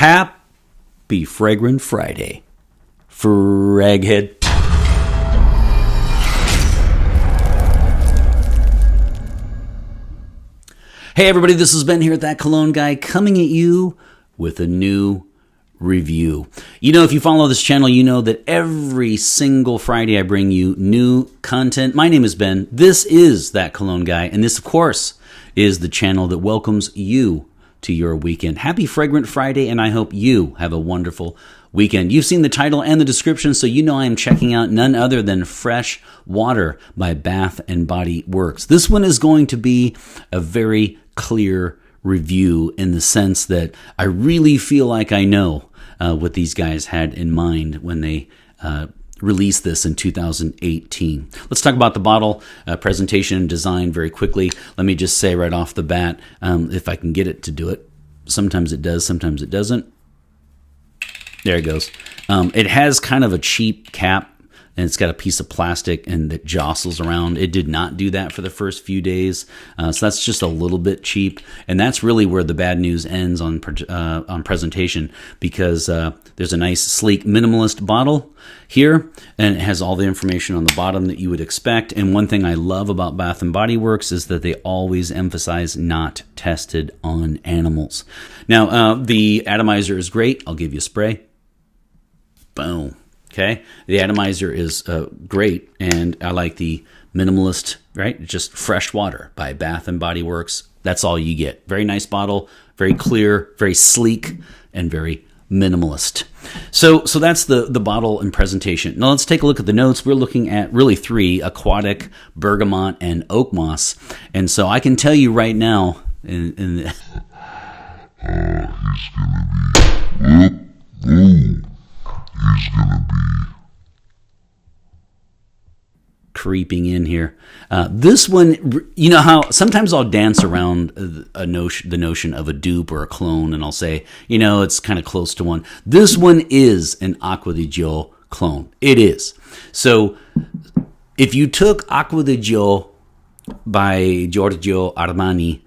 Happy Fragrant Friday, Fraghead. Hey everybody, this is Ben here at That Cologne Guy, coming at you with a new review. You know, if you follow this channel, you know that every single Friday I bring you new content. My name is Ben. This is That Cologne Guy, and this, of course, is the channel that welcomes you to your weekend. Happy Fragrant Friday, and I hope you have a wonderful weekend. You've seen the title and the description, so you know I am checking out none other than Freshwater by Bath & Body Works. This one is going to be a very clear review in the sense that I really feel like I know what these guys had in mind when they released this in 2018. Let's talk about the bottle, presentation, and design very quickly. Let me just say right off the bat, if I can get it to do it. Sometimes it does, sometimes it doesn't. There it goes. It has kind of a cheap cap, and it's got a piece of plastic and that jostles around. It did not do that for the first few days, so that's just a little bit cheap. And that's really where the bad news ends on presentation, because there's a nice, sleek, minimalist bottle here, and it has all the information on the bottom that you would expect. And one thing I love about Bath & Body Works is that they always emphasize not tested on animals. Now, the atomizer is great. I'll give you a spray. Boom. Okay, the atomizer is great, and I like the minimalist, right? Just Freshwater by Bath & Body Works. That's all you get. Very nice bottle, very clear, very sleek, and very minimalist. So that's the bottle and presentation. Now let's take a look at the notes. We're looking at really three: aquatic, bergamot, and oak moss. And so I can tell you right now, he's gonna be creeping in here. This one, you know how sometimes I'll dance around the notion of a dupe or a clone, and I'll say, you know, it's kind of close to one. This one is an Acqua di Giò clone. It is. So if you took Acqua di Giò by Giorgio Armani,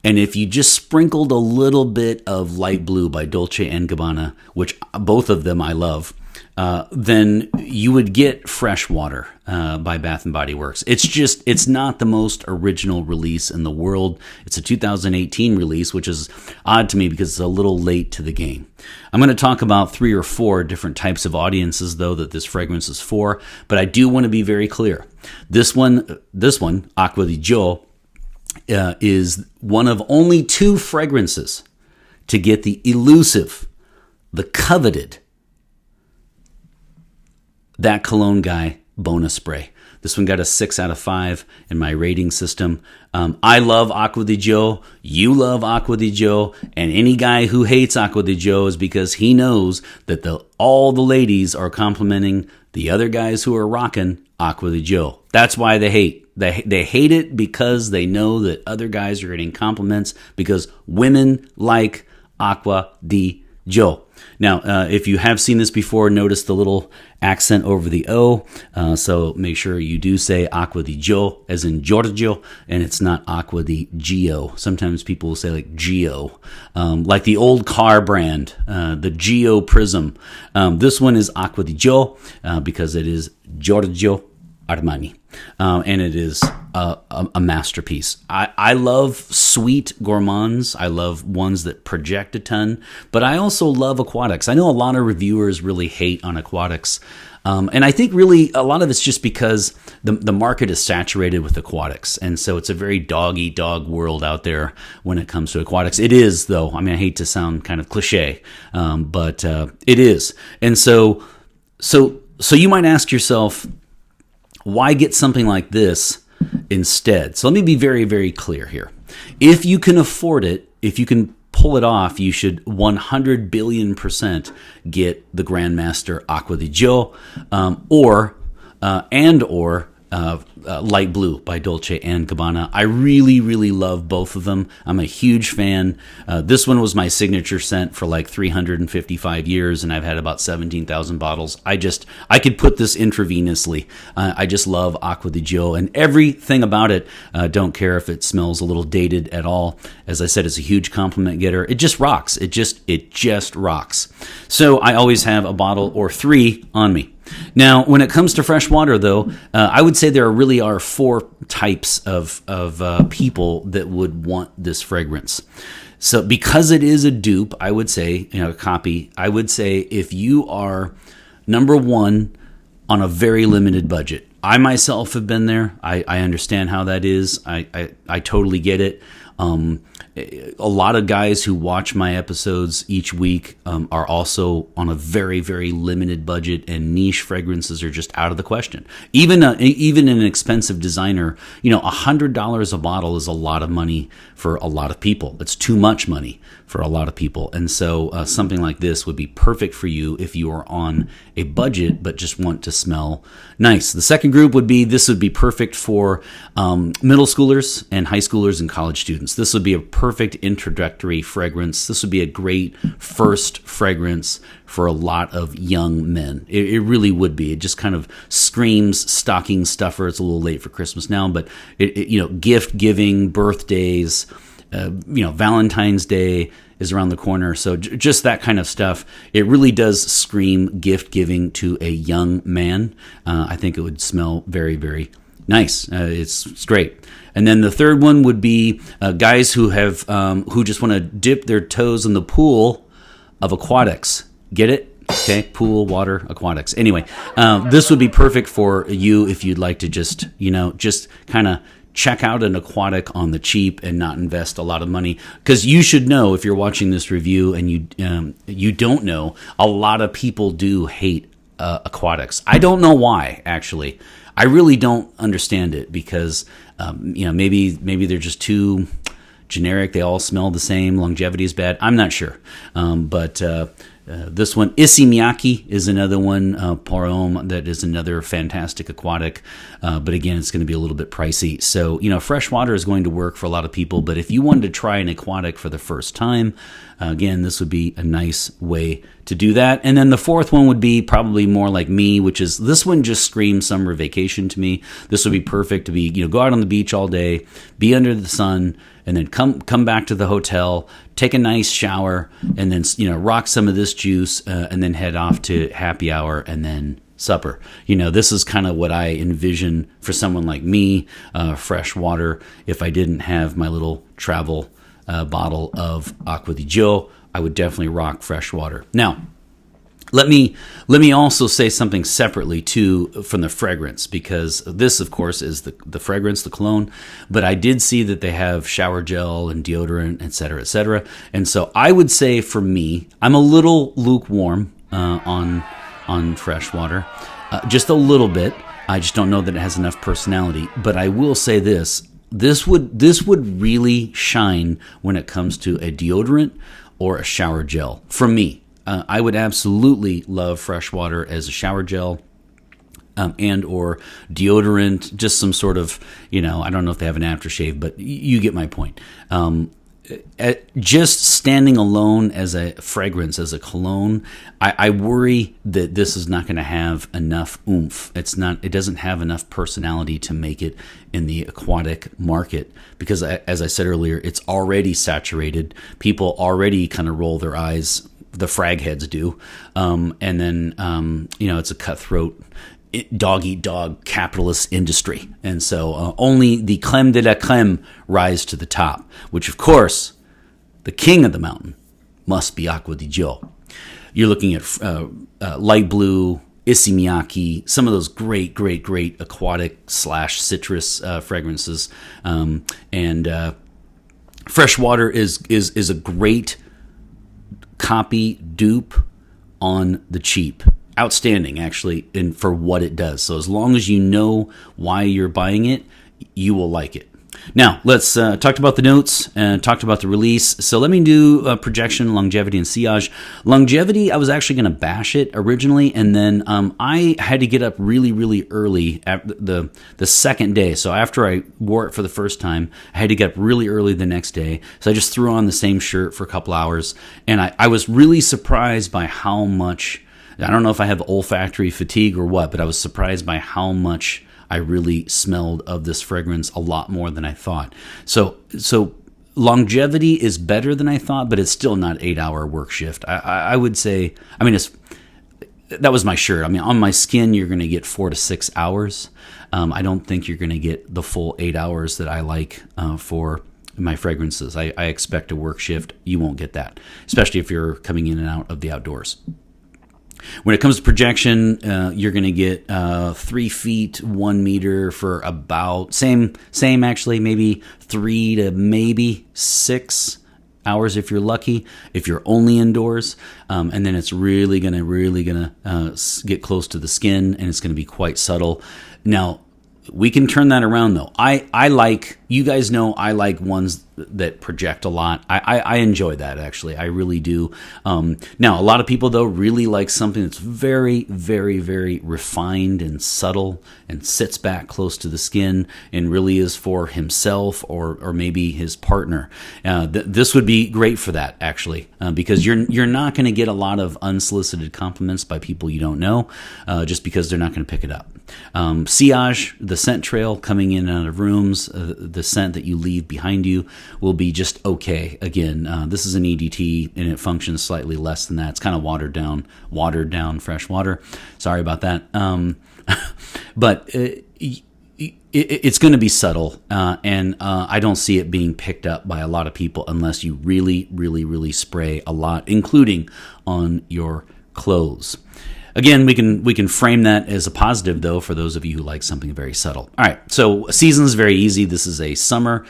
and if you just sprinkled a little bit of light blue by Dolce & Gabbana, which both of them I love, then you would get Freshwater by Bath & Body Works. It's not the most original release in the world. It's a 2018 release, which is odd to me because it's a little late to the game. I'm going to talk about 3 or 4 different types of audiences, though, that this fragrance is for, but I do want to be very clear. This one, Acqua di Giò, is one of only 2 fragrances to get the elusive, the coveted That Cologne Guy bonus spray. This one got a 6 out of 5 in my rating system. I love Acqua di Giò. You love Acqua di Giò. And any guy who hates Acqua di Giò is because he knows that all the ladies are complimenting the other guys who are rocking Acqua di Giò. That's why they hate. They hate it because they know that other guys are getting compliments because women like Acqua di Giò. Now, if you have seen this before, notice the little accent over the O. So make sure you do say Acqua di Giò, as in Giorgio, and it's not Acqua di Gio. Sometimes people will say like Gio, like the old car brand, the Gio Prism. This one is Acqua di Giò because it is Giorgio Armani, and it is a masterpiece. I love sweet gourmands. I love ones that project a ton, but I also love aquatics. I know a lot of reviewers really hate on aquatics, and I think really a lot of it's just because the market is saturated with aquatics, and so it's a very dog-eat-dog world out there when it comes to aquatics. It is, though. I mean, I hate to sound kind of cliche, but it is. And so you might ask yourself, why get something like this instead? So let me be very, very clear here. If you can afford it, if you can pull it off, you should 100 billion% get the Grandmaster Acqua di Giò, or Light Blue by Dolce & Gabbana. I really, really love both of them. I'm a huge fan. This one was my signature scent for like 355 years, and I've had about 17,000 bottles. I could put this intravenously. I just love Acqua di Giò, and everything about it. Don't care if it smells a little dated at all. As I said, it's a huge compliment getter. It just rocks. It just rocks. So I always have a bottle or three on me. Now, when it comes to fresh water, though, I would say there really are four types of people that would want this fragrance. So because it is a dupe, I would say, a copy, I would say if you are, number one, on a very limited budget. I myself have been there. I understand how that is. I totally get it. A lot of guys who watch my episodes each week are also on a very, very limited budget, and niche fragrances are just out of the question. Even an expensive designer, $100 a bottle is a lot of money for a lot of people. It's too much money for a lot of people. And so something like this would be perfect for you if you are on a budget but just want to smell nice. The second group would be perfect for middle schoolers and high schoolers and college students. This would be a perfect introductory fragrance. This would be a great first fragrance for a lot of young men. It really would be. It just kind of screams stocking stuffer. It's a little late for Christmas now, but gift giving, birthdays, Valentine's Day is around the corner. So just that kind of stuff. It really does scream gift giving to a young man. I think it would smell very, very nice. It's great. And then the third one would be guys who have who just want to dip their toes in the pool of aquatics. Get it? Okay, pool, water, aquatics. Anyway, this would be perfect for you if you'd like to just kind of check out an aquatic on the cheap and not invest a lot of money. Because you should know, if you're watching this review and you don't know, a lot of people do hate aquatics. I don't know why, actually. I really don't understand it because maybe they're just too generic. They all smell the same. Longevity is bad. I'm not sure. But this one, Issey Miyake, is another one. Parome, that is another fantastic aquatic. But again, it's going to be a little bit pricey. So, fresh water is going to work for a lot of people. But if you wanted to try an aquatic for the first time, again, this would be a nice way to do that. And then the fourth one would be probably more like me, which is this one just screams summer vacation to me. This would be perfect to be, go out on the beach all day, be under the sun, and then come back to the hotel, take a nice shower, and then, rock some of this juice, and then head off to happy hour and then supper. This is kind of what I envision for someone like me, fresh water. If I didn't have my little travel bottle of Acqua di Giò, I would definitely rock fresh water. Now, let me also say something separately too from the fragrance, because this, of course, is the fragrance, the cologne. But I did see that they have shower gel and deodorant, et cetera, et cetera. And so I would say for me, I'm a little lukewarm on fresh water, just a little bit. I just don't know that it has enough personality. But I will say this. This would really shine when it comes to a deodorant or a shower gel. For me, I would absolutely love fresh water as a shower gel and or deodorant, just some sort of, I don't know if they have an aftershave, but you get my point. Just standing alone as a fragrance, as a cologne, I worry that this is not going to have enough oomph. It doesn't have enough personality to make it in the aquatic market because, as I said earlier, it's already saturated. People already kind of roll their eyes. The frag heads do. And then, it's a cutthroat dog-eat-dog capitalist industry. And so only the creme de la creme rise to the top, which, of course, the king of the mountain must be Acqua di Giò. You're looking at light blue, Issey Miyake, some of those great aquatic / citrus fragrances. And fresh water is a great copy dupe on the cheap. Outstanding, actually, for what it does. So as long as you know why you're buying it, you will like it. Now, let's talked about the notes and talked about the release. So let me do projection, longevity, and sillage. Longevity, I was actually going to bash it originally, and then I had to get up really, really early at the second day. So after I wore it for the first time, I had to get up really early the next day. So I just threw on the same shirt for a couple hours, and I was really surprised by how much, I don't know if I have olfactory fatigue or what, but I was surprised by how much I really smelled of this fragrance, a lot more than I thought. So longevity is better than I thought, but it's still not 8-hour work shift. I would say, I mean, that was my shirt. I mean, on my skin, you're going to get 4 to 6 hours. I don't think you're going to get the full 8 hours that I like for my fragrances. I expect a work shift. You won't get that, especially if you're coming in and out of the outdoors. When it comes to projection, you're going to get 3 feet, 1 meter for about same actually, maybe 3 to maybe 6 hours if you're lucky. If you're only indoors, and then it's really gonna get close to the skin, and it's going to be quite subtle. Now, we can turn that around though. I like, you guys know, I like ones that project a lot. I enjoy that, actually. I really do. Now, a lot of people though really like something that's very, very, very refined and subtle and sits back close to the skin and really is for himself or maybe his partner. This would be great for that, actually, because you're not going to get a lot of unsolicited compliments by people you don't know, just because they're not going to pick it up. Sillage, the scent trail coming in and out of rooms, the scent that you leave behind you will be just okay. Again, this is an EDT and it functions slightly less than that. It's kind of watered down fresh water. Sorry about that. But it's going to be subtle, and I don't see it being picked up by a lot of people unless you really, really, really spray a lot, including on your clothes. Again, we can frame that as a positive, though, for those of you who like something very subtle. All right, so season is very easy. This is a summer,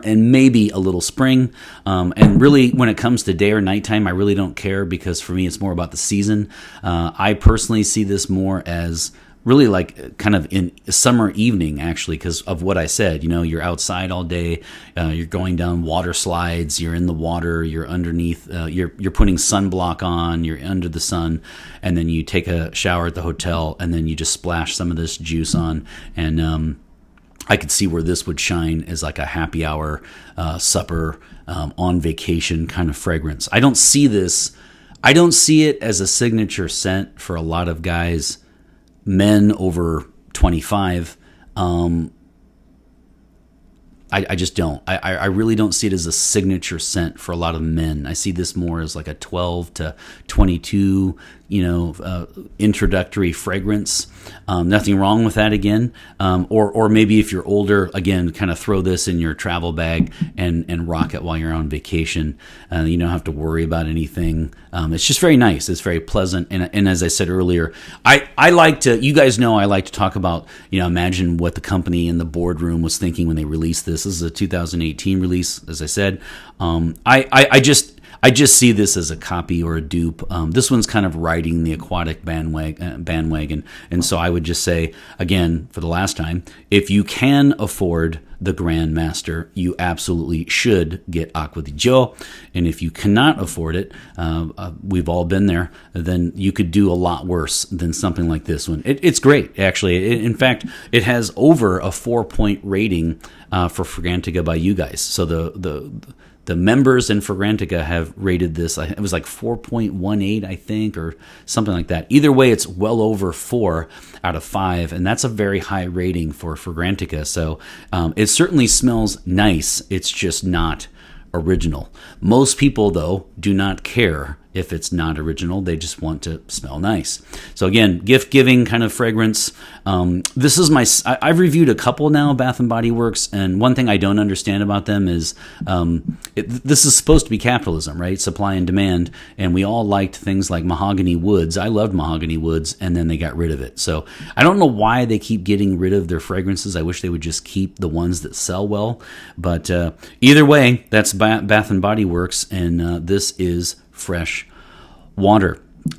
and maybe a little spring. And really, when it comes to day or nighttime, I really don't care, because for me, it's more about the season. I personally see this more as really like kind of in summer evening, actually, because of what I said. You know, you're outside all day, you're going down water slides, you're in the water, you're underneath, you're putting sunblock on, you're under the sun, and then you take a shower at the hotel, and then you just splash some of this juice on, and I could see where this would shine as like a happy hour supper on vacation kind of fragrance. I don't see it as a signature scent for a lot of guys, men over 25. I just don't. I really don't see it as a signature scent for a lot of men. I see this more as like a 12 to 22, introductory fragrance. Nothing wrong with that, again. Or maybe if you're older, again, kind of throw this in your travel bag and rock it while you're on vacation. You don't have to worry about anything. It's just very nice. It's very pleasant. And as I said earlier, I like to, you guys know, I like to talk about, imagine what the company in the boardroom was thinking when they released this. This is a 2018 release, as I said. I just see this as a copy or a dupe. This one's kind of riding the aquatic bandwagon. And so I would just say, again, for the last time, if you can afford the Grandmaster, you absolutely should get Acqua di Giò. And if you cannot afford it, we've all been there, then you could do a lot worse than something like this one. It's great, actually. In fact, it has over a 4-point rating for Fragrantica by you guys. So the members in Fragrantica have rated this, it was like 4.18, I think, or something like that. Either way, it's well over 4 out of 5, and that's a very high rating for Fragrantica. So it certainly smells nice. It's just not original. Most people, though, do not care if it's not original. They just want to smell nice. So again, gift-giving kind of fragrance. This is I've reviewed a couple now, Bath & Body Works, and one thing I don't understand about them is this is supposed to be capitalism, right? Supply and demand, and we all liked things like mahogany woods. I loved mahogany woods, and then they got rid of it. So I don't know why they keep getting rid of their fragrances. I wish they would just keep the ones that sell well. But either way, that's Bath & Body Works, and this is Freshwater.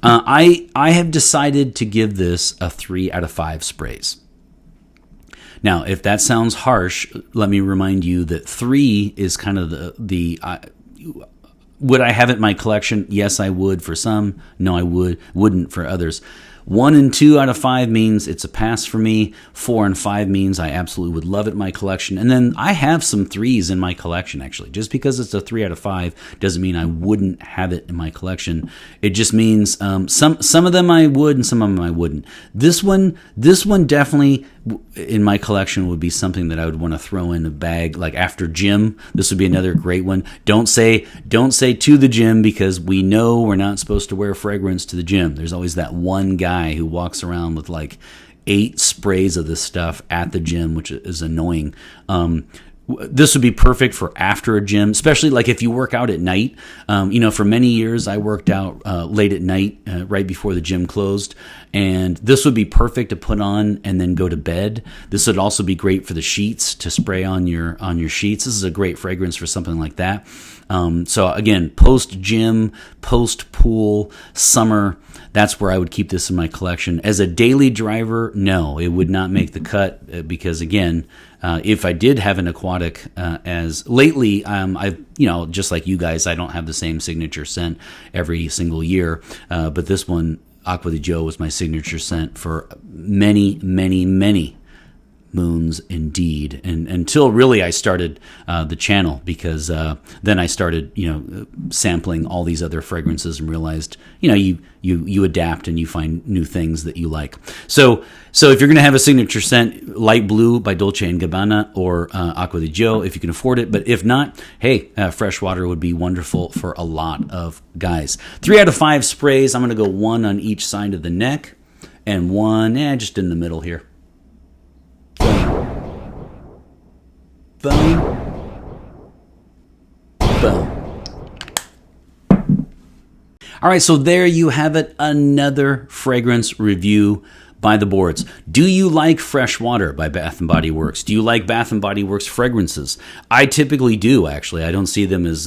I have decided to give this a 3 out of 5 sprays. Now, if that sounds harsh, let me remind you that 3 is kind of the would I have it in my collection? Yes, I would for some. No, I wouldn't for others. 1 and 2 out of 5 means it's a pass for me. 4 and 5 means I absolutely would love it in my collection. And then I have some 3s in my collection, actually. Just because it's a 3 out of 5 doesn't mean I wouldn't have it in my collection. It just means some of them I would and some of them I wouldn't. This one definitely in my collection would be something that I would want to throw in a bag, like after gym. This would be another great one. Don't say to the gym, because we know we're not supposed to wear fragrance to the gym. There's always that one guy who walks around with like 8 sprays of this stuff at the gym, which is annoying. This would be perfect for after a gym, especially like if you work out at night. For many years I worked out late at night, right before the gym closed, and this would be perfect to put on and then go to bed. This would also be great for the sheets, to spray on your sheets. This is a great fragrance for something like that. So again, post gym, post pool, summer, that's where I would keep this in my collection. As a daily driver, no, it would not make the cut, because again, if I did have an aquatic, as lately, I've, just like you guys, I don't have the same signature scent every single year, but this one, Acqua di Giò, was my signature scent for many, many, many moons indeed, and until really I started the channel, because then I started sampling all these other fragrances and realized you adapt and you find new things that you like. So if you're going to have a signature scent, light blue by Dolce & Gabbana or Acqua di Giò if you can afford it, but if not, hey, Freshwater would be wonderful for a lot of guys. 3 out of 5 sprays. I'm going to go 1 on each side of the neck and 1 just in the middle here. Boom. Boom. All right, so there you have it, another fragrance review by the boards. Do you like Freshwater by Bath & Body Works? Do you like Bath & Body Works fragrances? I typically do, actually. I don't see them as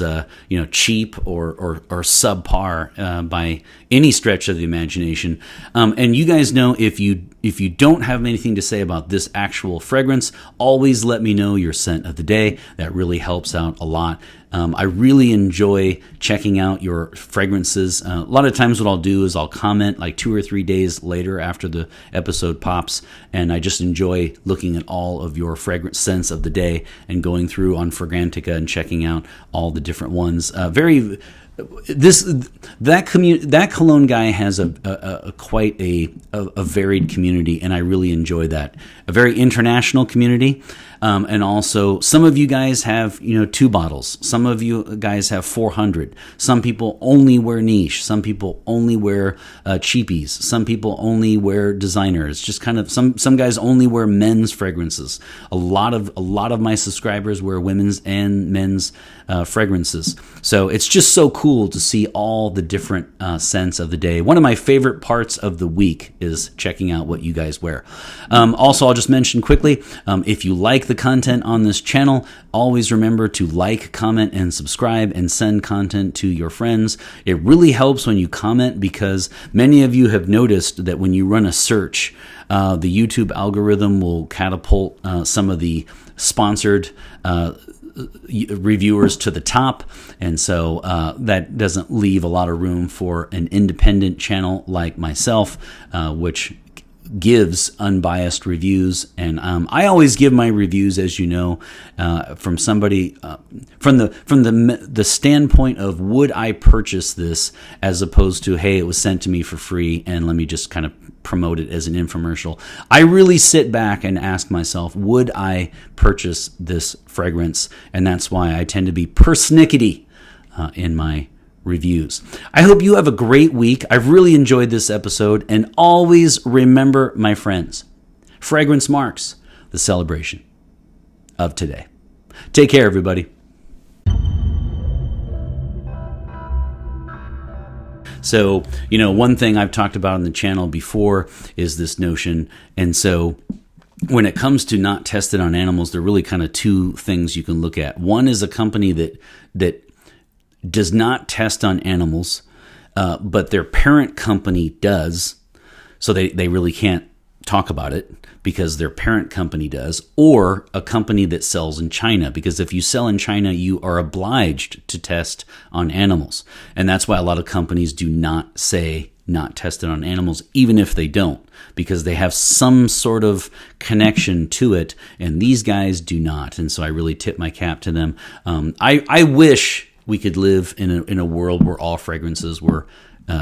cheap or subpar by any stretch of the imagination. And you guys know, if you don't have anything to say about this actual fragrance, always let me know your scent of the day. That really helps out a lot. I really enjoy checking out your fragrances. A lot of times what I'll do is I'll comment like 2 or 3 days later after the episode pops, and I just enjoy looking at all of your fragrance scents of the day and going through on Fragrantica and checking out all the different ones. That cologne guy has quite a varied community, and I really enjoy that. A very international community, and also some of you guys have 2 bottles. Some of you guys have 400. Some people only wear niche. Some people only wear cheapies. Some people only wear designers. Just kind of some guys only wear men's fragrances. A lot of my subscribers wear women's and men's fragrances. So it's just so cool to see all the different scents of the day. One of my favorite parts of the week is checking out what you guys wear. Also, I'll just mention quickly, if you like the content on this channel, always remember to like, comment, and subscribe, and send content to your friends. It really helps when you comment, because many of you have noticed that when you run a search, the YouTube algorithm will catapult some of the sponsored reviewers to the top, and so that doesn't leave a lot of room for an independent channel like myself, which gives unbiased reviews. And I always give my reviews, as you know, from somebody from the standpoint of, would I purchase this, as opposed to, hey, it was sent to me for free and let me just kind of promote it as an infomercial. I really sit back and ask myself, would I purchase this fragrance? And that's why I tend to be persnickety in my reviews. I hope you have a great week. I've really enjoyed this episode, and always remember, my friends, fragrance marks the celebration of today. Take care, everybody. So, one thing I've talked about on the channel before is this notion, and so when it comes to not tested on animals, there are really kind of 2 things you can look at. One is a company that does not test on animals, but their parent company does, so they really can't talk about it because their parent company does, or a company that sells in China, because if you sell in China, you are obliged to test on animals. And that's why a lot of companies do not say not tested on animals, even if they don't, because they have some sort of connection to it, and these guys do not. And so I really tip my cap to them. I wish we could live in a world where all fragrances were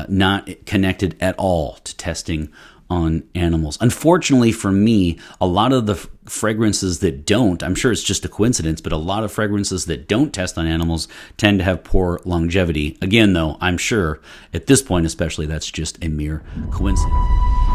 not connected at all to testing on animals. Unfortunately for me, a lot of the fragrances that don't, I'm sure it's just a coincidence, but a lot of fragrances that don't test on animals tend to have poor longevity. Again, though, I'm sure at this point especially that's just a mere coincidence.